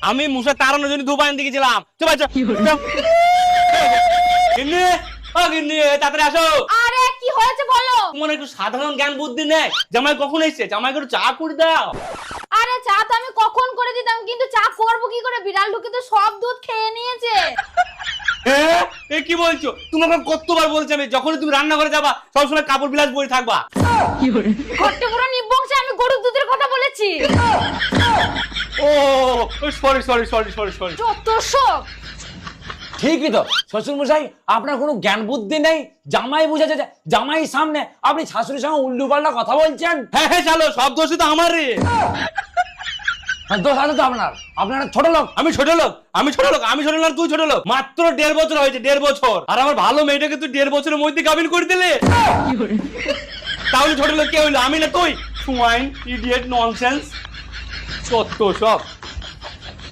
আমি মুসা তাড়ানোর জন্য দুবাই দিকে গেছিলাম। চল ভাই চল। গিন্নি, ও গিন্নি তাড়াতাড়ি আসো। আরে কি হয়েছে বলো? তোমার একটু সাধারণ জ্ঞান বুদ্ধি নেই? জামাই কখন এসেছে? জামাইকে একটু চা করে দাও। আরে চা তো আমি কখন করে দিতাম, কিন্তু চা করবো কি করে? বিড়াল ঢুকে তো সব দুধ খেয়ে নিয়েছে। এ কি বলছো? তোমাকে কতবার বলছি আমি, যখনই তুমি রান্নাঘরে যাবা সবসময় কাপড় বিলাস পরে থাকবা। ঘটে পুরো নিবংশে আমি গরুর দুধের কথা বলেছি। ও sorry sorry sorry sorry sorry. যত সব। ঠিকই তো শ্বশুর মশাই, আপনার কোনো জ্ঞান বুদ্ধি নেই। জামাই বুঝেছে যে জামাই সামনে আপনি শাশুড়ির সঙ্গে উল্টো পাল্টা কথা বলছেন। হ্যাঁ হ্যাঁ চলো, সব দোষই তো আমার রে। দোষ আছে তো আপনার, আপনার ছোট লোক। আমি ছোট লোক? আমি ছোট লোক? আমি ছোট লোক তুই ছোট লোক? মাত্র 1.5 বছর হয়েছে, 1.5 বছর। আর আমার ভালো মেয়েটাকে তুই 1.5 বছরের মধ্যে কাবিন করে দিলে। তাহলে ছোট লোক কে হইলো, আমি না তুই? সুয়াইন, ইডিয়েট, ননসেন্স, কত সব।